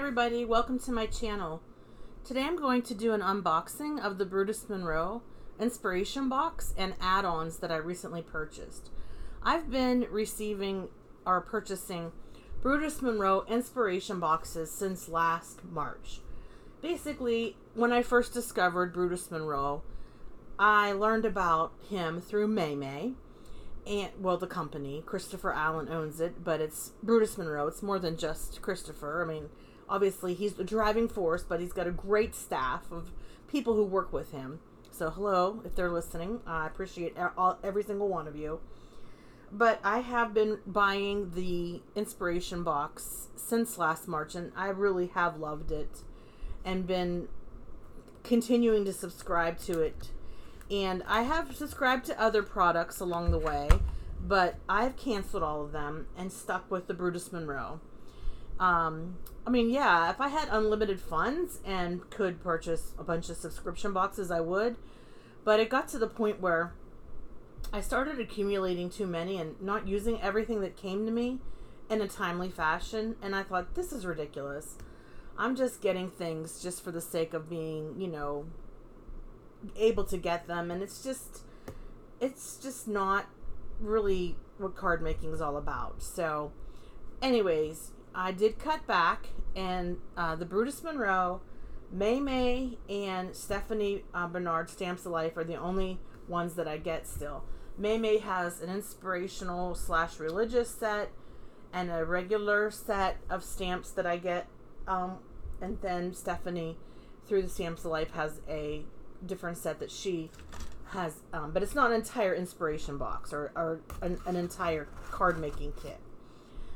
everybody, welcome to my channel. Today I'm going to do an unboxing of the Brutus Monroe inspiration box and add-ons that I recently purchased. I've been receiving or purchasing Brutus Monroe inspiration boxes since last March. Basically, when I first discovered Brutus Monroe, I learned about him through May. And well, the company, Christopher Allen owns it, but it's Brutus Monroe. It's more than just Christopher. I mean, obviously he's the driving force, but he's got a great staff of people who work with him. So hello, if they're listening, I appreciate every single one of you. But I have been buying the inspiration box since last March, and I really have loved it and been continuing to subscribe to it. And I have subscribed to other products along the way, but I've canceled all of them and stuck with the Brutus Monroe. I mean, yeah, if I had unlimited funds and could purchase a bunch of subscription boxes, I would. But it got to the point where I started accumulating too many and not using everything that came to me in a timely fashion. And I thought, this is ridiculous. I'm just getting things just for the sake of being, you know, able to get them, and it's just not really what card making is all about. So anyways, I did cut back, and the Brutus Monroe, May and Stephanie Bernard Stamps of Life are the only ones that I get still. May has an inspirational / religious set and a regular set of stamps that I get, and then Stephanie through the Stamps of Life has a different set that she has, but it's not an entire inspiration box or an entire card making kit.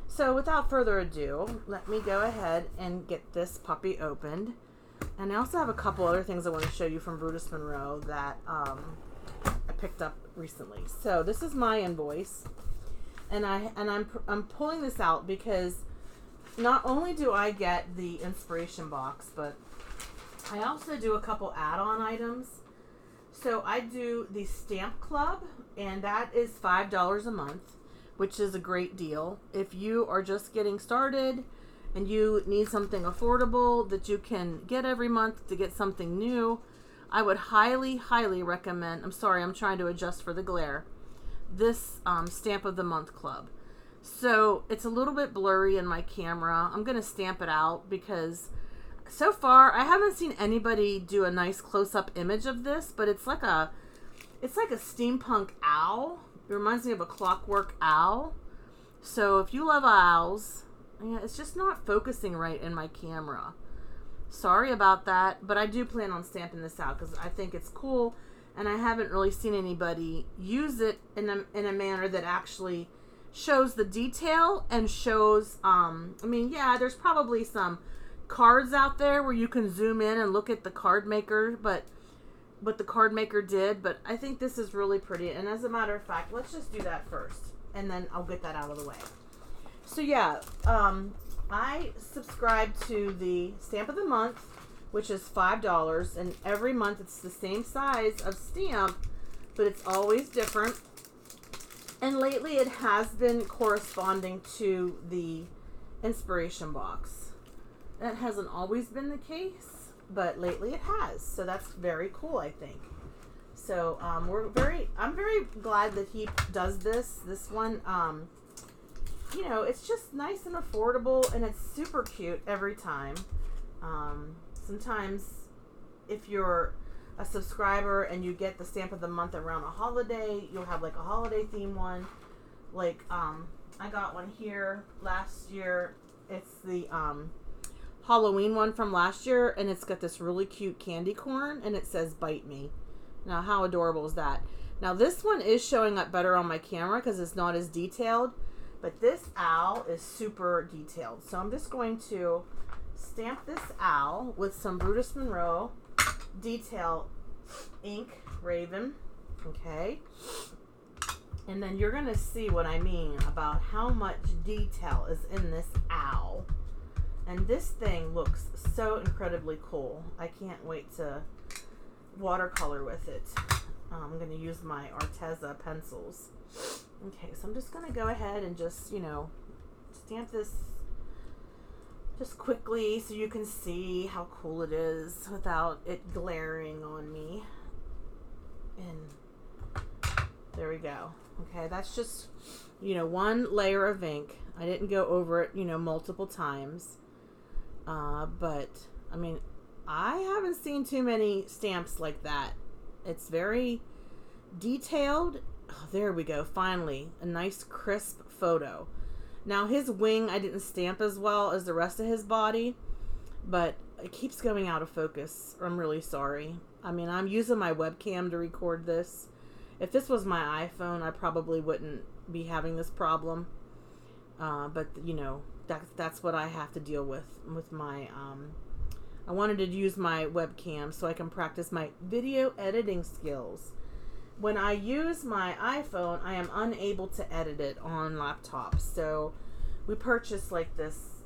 So without further ado, let me go ahead and get this puppy opened. And I also have a couple other things I want to show you from Brutus Monroe that I picked up recently. So this is my invoice, and I'm pulling this out because not only do I get the inspiration box, but I also do a couple add-on items. So I do the Stamp Club, and that is $5 a month, which is a great deal. If you are just getting started and you need something affordable that you can get every month to get something new, I would highly, highly recommend, I'm sorry, I'm trying to adjust for the glare, this Stamp of the Month Club. So it's a little bit blurry in my camera. I'm going to stamp it out because so far I haven't seen anybody do a nice close-up image of this, but it's like a steampunk owl. It reminds me of a clockwork owl. So if you love owls, yeah, it's just not focusing right in my camera. Sorry about that, but I do plan on stamping this out because I think it's cool, and I haven't really seen anybody use it in a manner that actually shows the detail and shows, I mean, yeah, there's probably some cards out there where you can zoom in and look at the card maker, but what the card maker did, but I think this is really pretty. And as a matter of fact, let's just do that first, and then I'll get that out of the way. So yeah, I subscribe to the Stamp of the Month, which is $5, and every month it's the same size of stamp, but it's always different. And lately it has been corresponding to the inspiration box. That hasn't always been the case, but lately it has. So that's very cool, I think. So I'm very glad that he does this. This one, you know, it's just nice and affordable, and it's super cute every time. Sometimes if you're a subscriber and you get the Stamp of the Month around a holiday, you'll have like a holiday theme one. Like I got one here last year. It's the Halloween one from last year, and it's got this really cute candy corn, and it says "Bite Me." Now, how adorable is that? Now, this one is showing up better on my camera because it's not as detailed, but this owl is super detailed. So I'm just going to stamp this owl with some Brutus Monroe detail ink raven. Okay. And then you're going to see what I mean about how much detail is in this owl. And this thing looks so incredibly cool. I can't wait to watercolor with it. I'm going to use my Arteza pencils. Okay, so I'm just going to go ahead and just, you know, stamp this just quickly so you can see how cool it is without it glaring on me. And there we go. Okay, that's just, you know, one layer of ink. I didn't go over it, you know, multiple times. But, I mean, I haven't seen too many stamps like that. It's very detailed. Oh, there we go. Finally, a nice crisp photo. Now, his wing, I didn't stamp as well as the rest of his body, but it keeps going out of focus. I'm really sorry. I mean, I'm using my webcam to record this. If this was my iPhone, I probably wouldn't be having this problem. But, you know, that's what I have to deal with my, I wanted to use my webcam so I can practice my video editing skills. When I use my iPhone, I am unable to edit it on laptops. So we purchased like this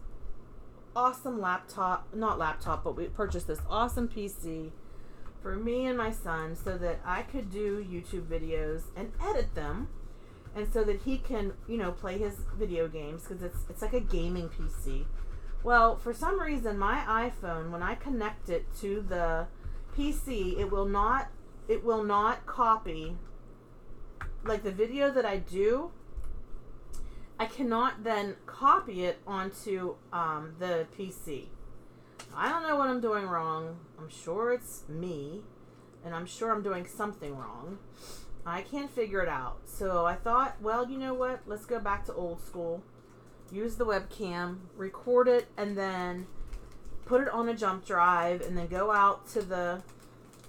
awesome but we purchased this awesome PC for me and my son so that I could do YouTube videos and edit them, and so that he can, you know, play his video games, because it's like a gaming PC. Well, for some reason, my iPhone, when I connect it to the PC, it will not copy, like the video that I do, I cannot then copy it onto the PC. I don't know what I'm doing wrong. I'm sure it's me, and I'm sure I'm doing something wrong. I can't figure it out. So I thought, well, you know what? Let's go back to old school. Use the webcam, record it, and then put it on a jump drive, and then go out to the,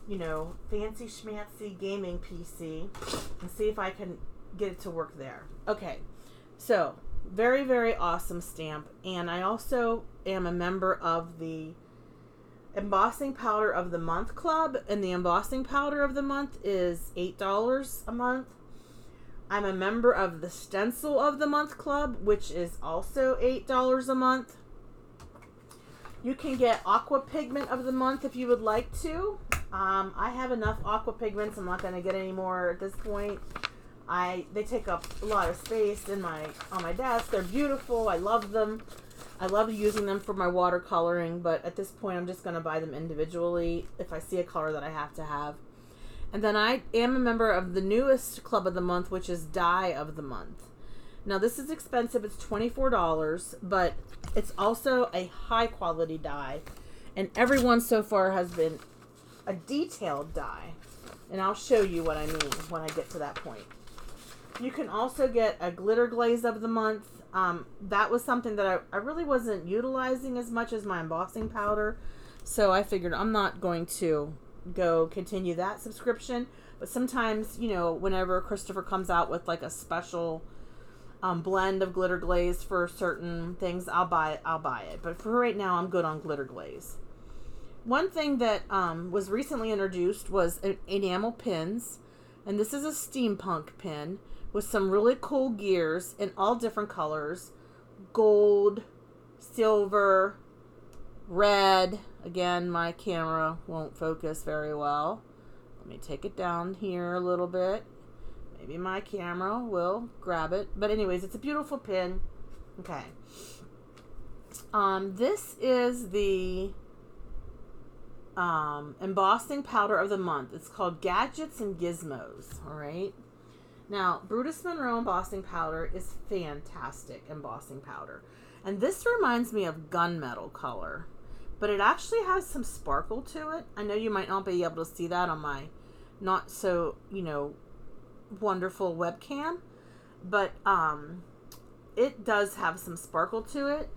you know, fancy schmancy gaming PC and see if I can get it to work there. Okay, so very, very awesome stamp. And I also am a member of the Embossing Powder of the Month Club, and the Embossing Powder of the Month is $8 a month. I'm a member of the Stencil of the Month Club, which is also $8 a month. You can get Aqua Pigment of the Month if you would like to. I have enough aqua pigments. I'm not going to get any more at this point. They take up a lot of space on my desk. They're beautiful. I love them. I love using them for my watercoloring, but at this point I'm just going to buy them individually if I see a color that I have to have. And then I am a member of the newest club of the month, which is Die of the Month. Now this is expensive. It's $24, but it's also a high quality die. And everyone so far has been a detailed die. And I'll show you what I mean when I get to that point. You can also get a glitter glaze of the month. That was something that I really wasn't utilizing as much as my embossing powder. So I figured I'm not going to go continue that subscription. But sometimes, you know, whenever Christopher comes out with like a special blend of glitter glaze for certain things, I'll buy it. But for right now, I'm good on glitter glaze. One thing that was recently introduced was enamel pins. And this is a steampunk pin with some really cool gears in all different colors. Gold, silver, red. Again, my camera won't focus very well. Let me take it down here a little bit. Maybe my camera will grab it. But anyways, it's a beautiful pin. Okay. This is the embossing powder of the month. It's called Gadgets and Gizmos. All right. Now, Brutus Monroe embossing powder is fantastic embossing powder. And this reminds me of gunmetal color, but it actually has some sparkle to it. I know you might not be able to see that on my not so, you know, wonderful webcam, but it does have some sparkle to it.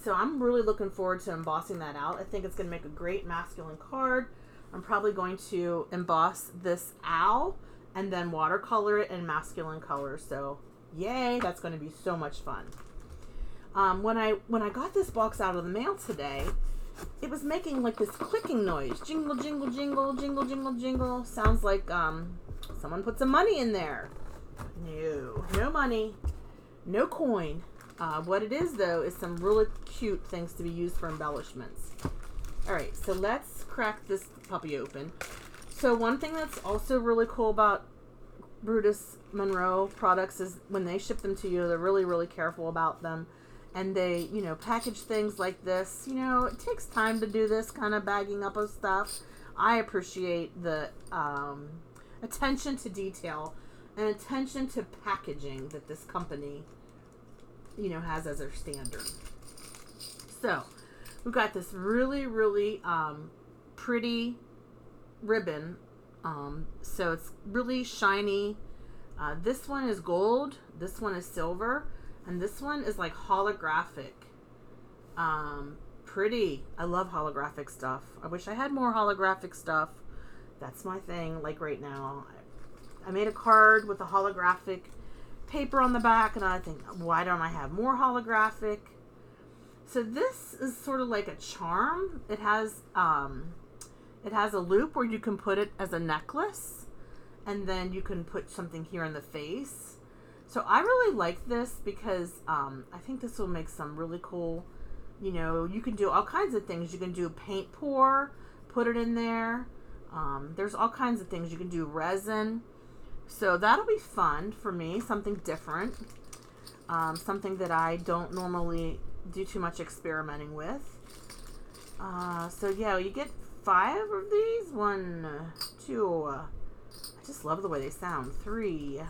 So I'm really looking forward to embossing that out. I think it's going to make a great masculine card. I'm probably going to emboss this owl and then watercolor it in masculine colors. So yay, that's going to be so much fun. When I got this box out of the mail today, it was making like this clicking noise. Jingle, jingle, jingle, jingle, jingle, jingle. Sounds like someone put some money in there. No money, no coin. What it is, though, is some really cute things to be used for embellishments. All right, so let's crack this puppy open. So one thing that's also really cool about Brutus Monroe products is when they ship them to you, they're really, really careful about them. and they, you know, package things like this. You know, it takes time to do this kind of bagging up of stuff. I appreciate the attention to detail and attention to packaging that this company, you know, has as their standard. So we've got this really, really pretty ribbon. So it's really shiny. This one is gold, this one is silver, and this one is like holographic. Pretty. I love holographic stuff. I wish I had more holographic stuff. That's my thing. Like right now, I made a card with a holographic paper on the back, and I think, why don't I have more holographic? So this is sort of like a charm. It has a loop where you can put it as a necklace, and then you can put something here in the face. So I really like this because I think this will make some really cool, you know, you can do all kinds of things. You can do paint pour, put it in there. There's all kinds of things. You can do resin. So that'll be fun for me, something different. Something that I don't normally do too much experimenting with. So yeah, you get 5 of these. 1, 2. I just love the way they sound. 3.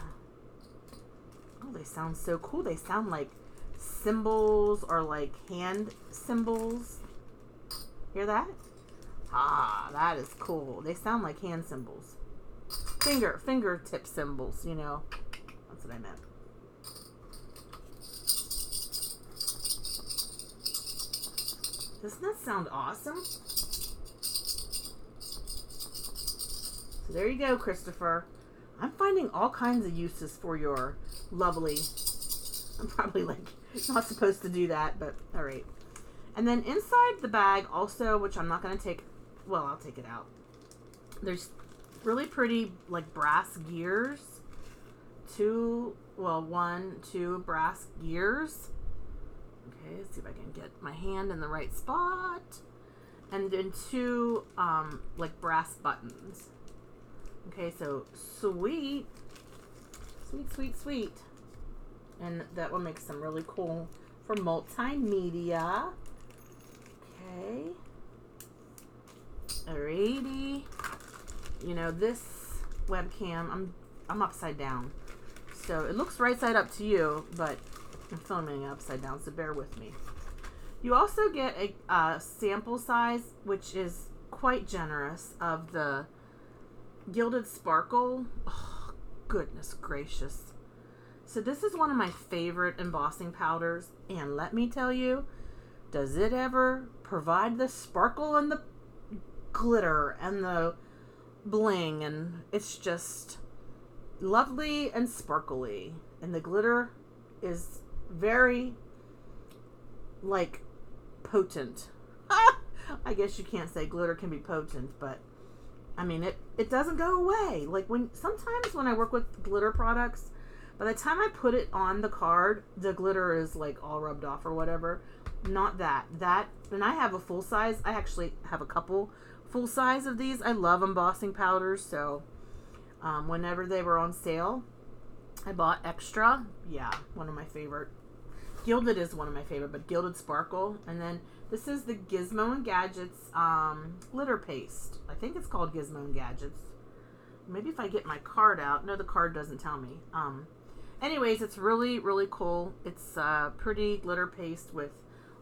Oh, they sound so cool. They sound like symbols or like hand symbols. Hear that? Ah, that is cool. They sound like hand symbols. Fingertip symbols, you know. That's what I meant. Doesn't that sound awesome? So there you go, Christopher. I'm finding all kinds of uses for your lovely... I'm probably like not supposed to do that, but all right. And then inside the bag also, which I'm not going to take... Well, I'll take it out. There's really pretty like brass gears. 1, 2 brass gears. Okay, let's see if I can get my hand in the right spot. And then 2 like brass buttons. Okay, so sweet. And that will make some really cool for multimedia. Okay. Alrighty. You know, this webcam, I'm upside down. So it looks right side up to you, but I'm filming it upside down, so bear with me. You also get a sample size, which is quite generous, of the Gilded Sparkle. Oh, goodness gracious. So this is one of my favorite embossing powders, and let me tell you, does it ever provide the sparkle and the glitter and the bling, and it's just lovely and sparkly, and the glitter is very like potent. I guess you can't say glitter can be potent, but I mean it doesn't go away. Like sometimes when I work with glitter products, by the time I put it on the card, the glitter is like all rubbed off or whatever. Not that. And I have a full size. I actually have a couple full size of these. I love embossing powders, so whenever they were on sale, I bought extra. Yeah, one of my favorite. Gilded is one of my favorite, but Gilded Sparkle. And then this is the Gizmo and Gadgets glitter paste. I think it's called Gizmo and Gadgets. Maybe if I get my card out. No, the card doesn't tell me. Anyways, it's really, really cool. It's pretty glitter paste with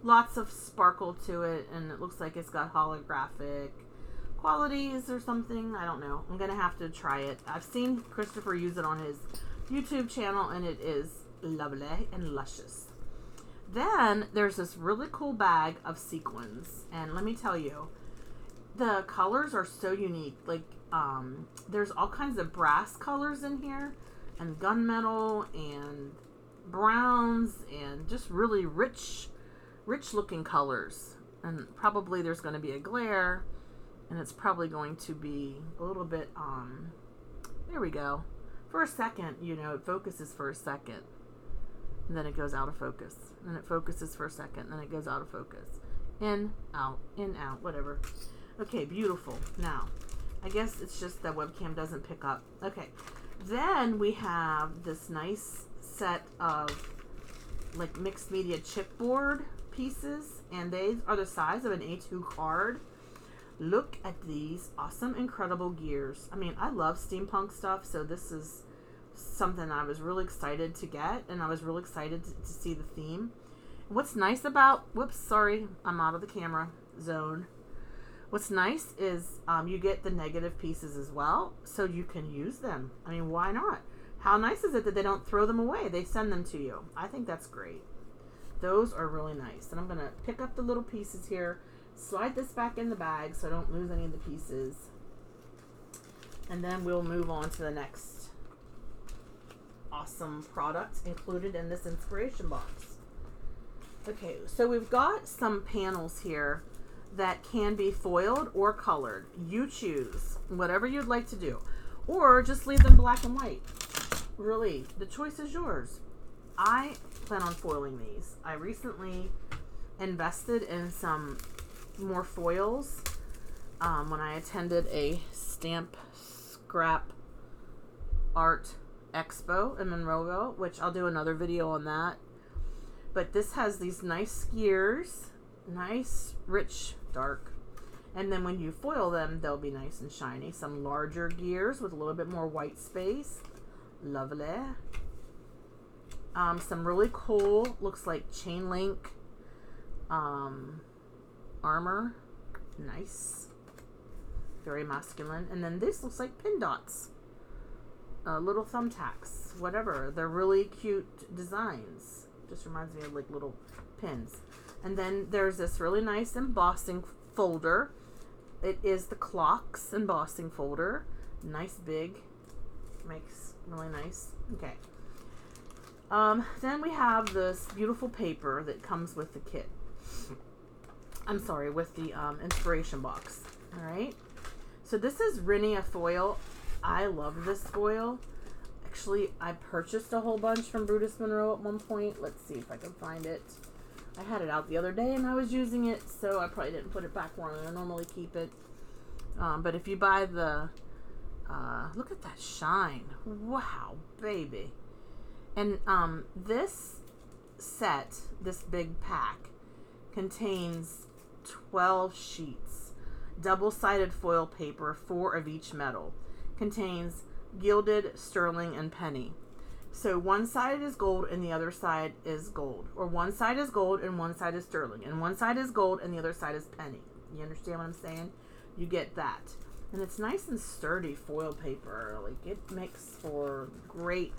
lots of sparkle to it, and it looks like it's got holographic qualities or something. I don't know. I'm gonna have to try it. I've seen Christopher use it on his YouTube channel, and it is lovely and luscious. Then there's this really cool bag of sequins, and let me tell you, the colors are so unique. Like there's all kinds of brass colors in here, and gunmetal and browns, and just really rich looking colors. And probably there's going to be a glare, and it's probably going to be a little bit there we go. For a second, you know, it focuses for a second, and then it goes out of focus, and then it focuses for a second, and then it goes out of focus. In, out, whatever. Okay, beautiful. Now I guess it's just that webcam doesn't pick up. Okay, then we have this nice set of like mixed media chipboard pieces, and they are the size of an A2 card. Look at these awesome, incredible gears. I mean, I love steampunk stuff, so this is something I was really excited to get, and I was really excited to see the theme. What's nice about, whoops, sorry, I'm out of the camera zone. What's nice is you get the negative pieces as well, so you can use them. I mean, why not? How nice is it that they don't throw them away? They send them to you. I think that's great. Those are really nice. And I'm going to pick up the little pieces here, slide this back in the bag so I don't lose any of the pieces. And then we'll move on to the next awesome product included in this inspiration box. Okay, so we've got some panels here that can be foiled or colored. You choose whatever you'd like to do, or just leave them black and white. Really, the choice is yours. I plan on foiling these. I recently invested in some more foils when I attended a stamp scrap art expo in Monroeville, which I'll do another video on that. But this has these nice gears, nice, rich, dark. And then when you foil them, they'll be nice and shiny. Some larger gears with a little bit more white space. Lovely. Some really cool, looks like chain link armor. Nice. Very masculine. And then this looks like pin dots. Little thumbtacks. Whatever. They're really cute designs. Just reminds me of like little pins. And then there's this really nice embossing folder. It is the Clocks embossing folder. Nice big. Makes really nice. Okay. Then we have this beautiful paper that comes with the kit. I'm sorry, with the inspiration box. Alright. So this is Rhinea foil. I love this foil. Actually, I purchased a whole bunch from Brutus Monroe at one point. Let's see if I can find it. I had it out the other day and I was using it, so I probably didn't put it back where I normally keep it. But if you buy the, look at that shine. Wow, baby. And this set, this big pack, contains 12 sheets. Double-sided foil paper, 4 of each metal. Contains gilded, sterling, and penny. So one side is gold and the other side is gold. Or one side is gold and one side is sterling. And one side is gold and the other side is penny. You understand what I'm saying? You get that. And it's nice and sturdy foil paper. Like, it makes for great,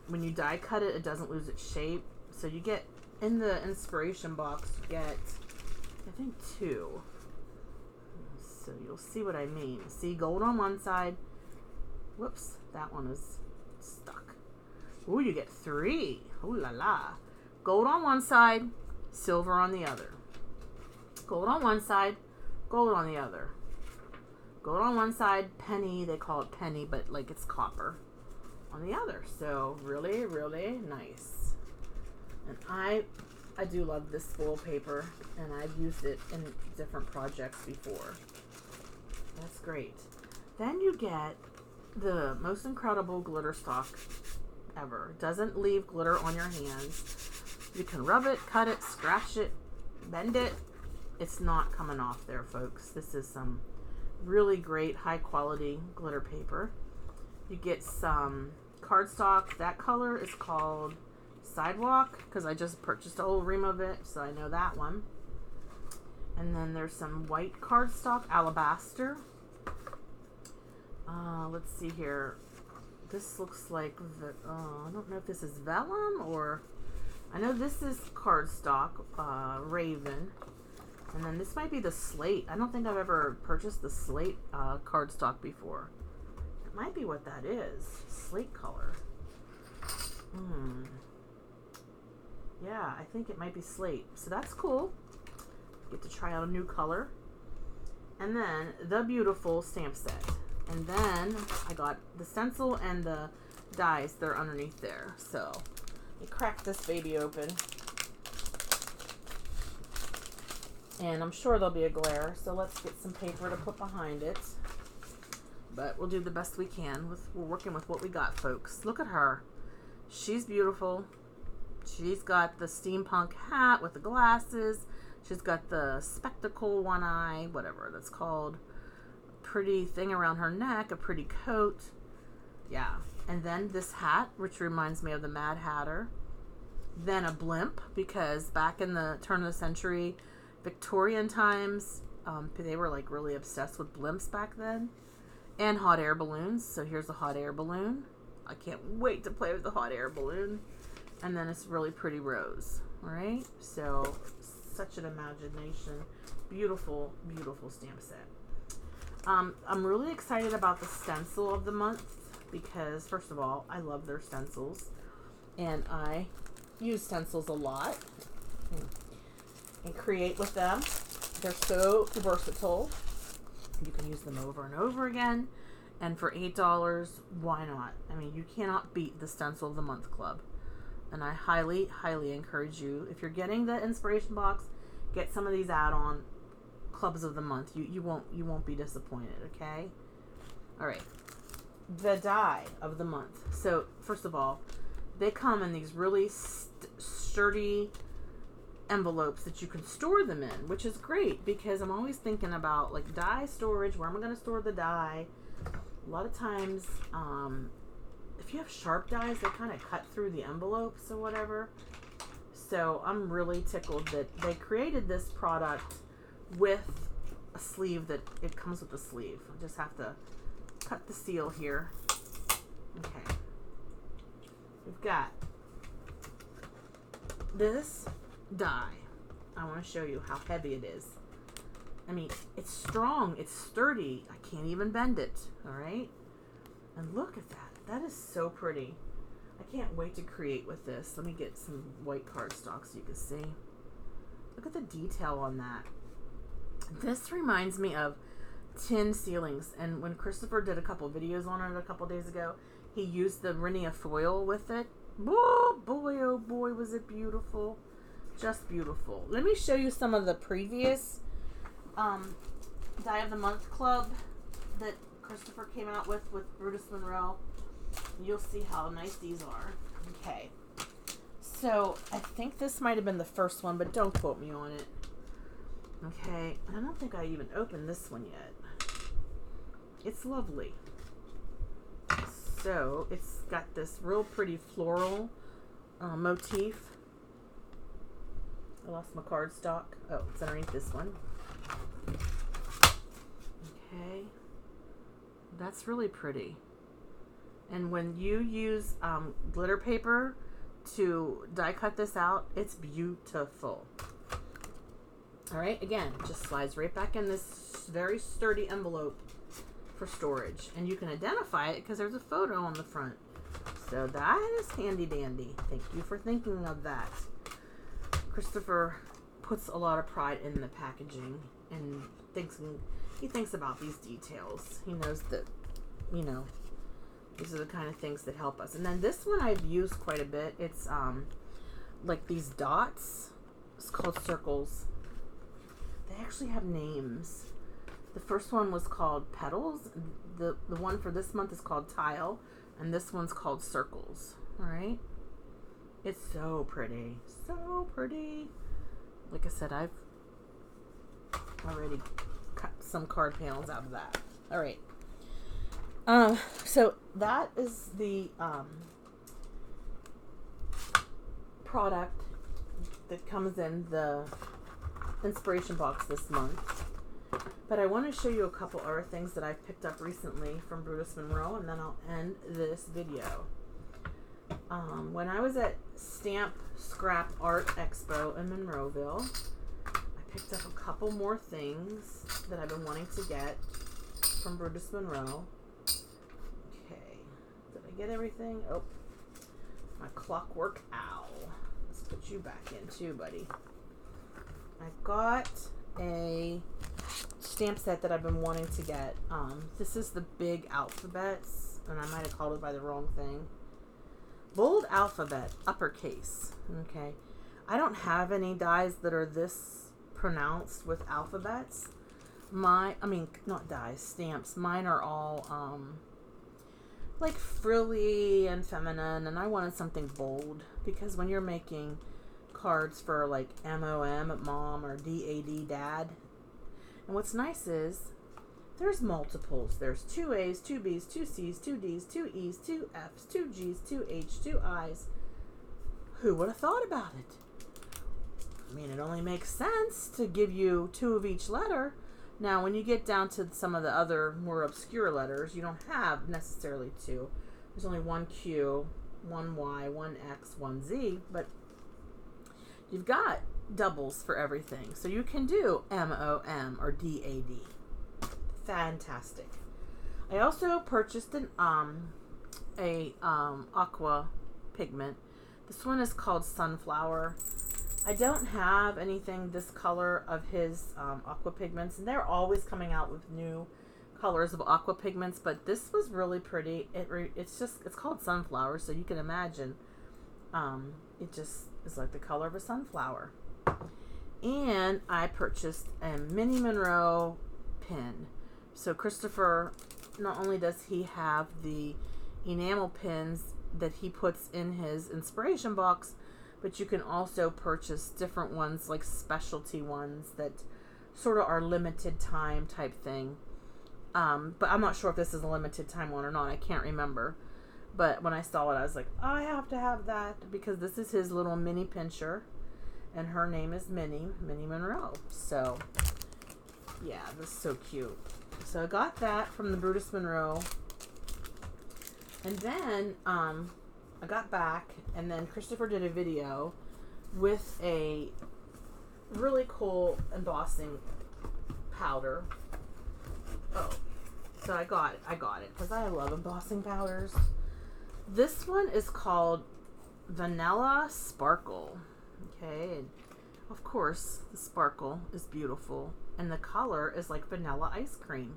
when you die cut it, it doesn't lose its shape. So you get, in the inspiration box, you get, I think, 2. So you'll see what I mean. See, gold on one side. Whoops, that one is stuck. Ooh, you get 3. Ooh la la. Gold on one side, silver on the other. Gold on one side, gold on the other. Gold on one side, penny, they call it penny, but like it's copper on the other. So really, really nice. And I do love this foil paper, and I've used it in different projects before. That's great. Then you get the most incredible glitter stock ever. Doesn't leave glitter on your hands. You can rub it, cut it, scratch it, bend it. It's not coming off there, folks. This is some really great high quality glitter paper. You get some cardstock. That color is called Sidewalk, because I just purchased a whole ream of it, so I know that one. And then there's some white cardstock, Alabaster. Let's see here. This looks like, I don't know if this is vellum or, I know this is cardstock, Raven. And then this might be the slate. I don't think I've ever purchased the slate cardstock before. It might be what that is. Slate color. Yeah, I think it might be slate. So that's cool. Get to try out a new color. And then the beautiful stamp set. And then I got the stencil and the dies that are underneath there. So I cracked this baby open. And I'm sure there'll be a glare. So let's get some paper to put behind it. But we'll do the best we can. We're working with what we got, folks. Look at her. She's beautiful. She's got the steampunk hat with the glasses. She's got the spectacle one eye, whatever that's called. Pretty thing around her neck, a pretty coat. Yeah. And then this hat, which reminds me of the Mad Hatter. Then a blimp, because back in the turn of the century, Victorian times, they were like really obsessed with blimps back then. And hot air balloons. So here's a hot air balloon. I can't wait to play with the hot air balloon. And then it's really pretty rose. Alright? So, such an imagination. Beautiful, beautiful stamp set. I'm really excited about the stencil of the month because, first of all, I love their stencils. And I use stencils a lot and create with them. They're so versatile. You can use them over and over again. And for $8, why not? I mean, you cannot beat the Stencil of the Month Club. And I highly, highly encourage you, if you're getting the inspiration box, get some of these add-on clubs of the month. You won't be disappointed, okay? All right. The die of the month. So, first of all, they come in these really sturdy envelopes that you can store them in, which is great because I'm always thinking about like die storage. Where am I going to store the die? A lot of times, if you have sharp dies, they kind of cut through the envelopes or whatever. So I'm really tickled that they created this product with a sleeve that it comes with a sleeve. I just have to cut the seal here. Okay. We've got this die. I want to show you how heavy it is. I mean, it's strong, it's sturdy. I can't even bend it, all right? And look at that. That is so pretty. I can't wait to create with this. Let me get some white cardstock so you can see. Look at the detail on that. This reminds me of tin ceilings. And when Christopher did a couple videos on it a couple days ago, he used the Renia foil with it. Oh boy, was it beautiful. Just beautiful. Let me show you some of the previous Die of the Month Club that Christopher came out with Brutus Monroe. You'll see how nice these are. Okay. So, I think this might have been the first one, but don't quote me on it. Okay. I don't think I even opened this one yet. It's lovely. So, it's got this real pretty floral motif. I lost my cardstock. Oh, it's underneath this one. Okay. That's really pretty. And when you use glitter paper to die cut this out, it's beautiful. Alright, again, just slides right back in this very sturdy envelope for storage. And you can identify it because there's a photo on the front. So that is handy dandy. Thank you for thinking of that. Christopher puts a lot of pride in the packaging and he thinks about these details. He knows that, you know, these are the kind of things that help us. And then this one I've used quite a bit. It's like these dots. It's called circles. They actually have names. The first one was called petals. The one for this month is called tile, and this one's called circles. All right. It's so pretty. So pretty. Like I said, I've already cut some card panels out of that. All right. So that is the product that comes in the inspiration box this month. But I want to show you a couple other things that I've picked up recently from Brutus Monroe, and then I'll end this video. When I was at Stamp Scrap Art Expo in Monroeville, I picked up a couple more things that I've been wanting to get from Brutus Monroe. Okay, did I get everything? Oh, my Clockwork Owl. Let's put you back in too, buddy. I got a stamp set that I've been wanting to get. This is the big alphabets, and I might have called it by the wrong thing. Bold alphabet, uppercase. Okay. I don't have any dies that are this pronounced with stamps. Mine are all, like frilly and feminine, and I wanted something bold because when you're making cards for like MOM, mom, or DAD, dad, and what's nice is there's multiples. There's 2 A's, 2 B's, 2 C's, 2 D's, 2 E's, 2 F's, 2 G's, 2 H's, 2 I's. Who would have thought about it? I mean, it only makes sense to give you 2 of each letter. Now, when you get down to some of the other more obscure letters, you don't have necessarily 2. There's only 1 Q, 1 Y, 1 X, 1 Z, but you've got doubles for everything. So you can do MOM or DAD. Fantastic. I also purchased an aqua pigment. This one is called Sunflower. I don't have anything this color of his aqua pigments, and they're always coming out with new colors of aqua pigments, but this was really pretty. It's called Sunflower, so you can imagine it just is like the color of a sunflower. And I purchased a Mini Monroe pin. So Christopher, not only does he have the enamel pins that he puts in his inspiration box, but you can also purchase different ones, like specialty ones that sort of are limited time type thing. But I'm not sure if this is a limited time one or not. I can't remember. But when I saw it, I was like, oh, I have to have that, because this is his little mini pincher, and her name is Minnie Monroe. So yeah, this is so cute. So I got that from the Brutus Monroe, and then I got back, and then Christopher did a video with a really cool embossing powder. Oh, so I got it because I love embossing powders. This one is called Vanilla Sparkle. Okay, and of course the sparkle is beautiful, and the color is like vanilla ice cream.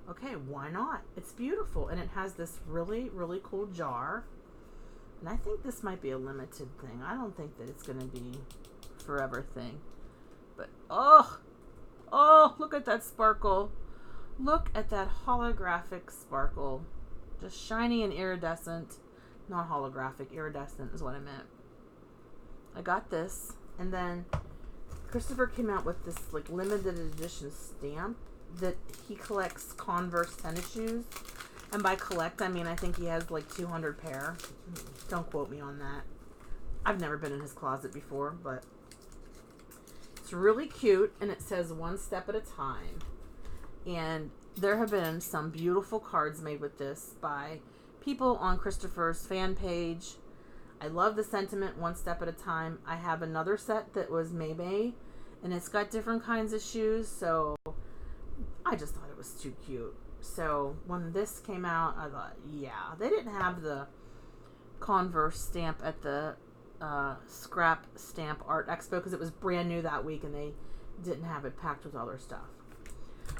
Okay, why not? It's beautiful, and it has this really, really cool jar. And I think this might be a limited thing. I don't think that it's going to be forever thing. But, oh, look at that sparkle. Look at that holographic sparkle. Just shiny and iridescent. Not holographic, iridescent is what I meant. I got this, and then Christopher came out with this like limited edition stamp that he collects Converse tennis shoes. And by collect, I mean I think he has like 200 pair. Don't quote me on that. I've never been in his closet before, but it's really cute, and it says 1 step at a time. And there have been some beautiful cards made with this by people on Christopher's fan page. I love the sentiment, 1 step at a time. I have another set that was May, and it's got different kinds of shoes, so I just thought it was too cute. So when this came out, I thought, yeah, they didn't have the Converse stamp at the Scrap Stamp Art Expo because it was brand new that week, and they didn't have it packed with other stuff.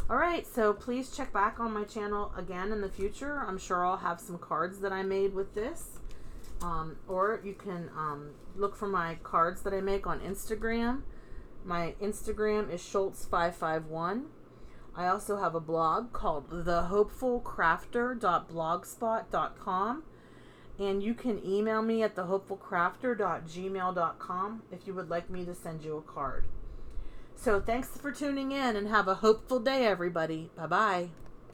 Alright, so please check back on my channel again in the future. I'm sure I'll have some cards that I made with this. Or you can look for my cards that I make on Instagram. My Instagram is Schultz551. I also have a blog called thehopefulcrafter.blogspot.com. And you can email me at thehopefulcrafter.gmail.com if you would like me to send you a card. So thanks for tuning in, and have a hopeful day, everybody. Bye-bye.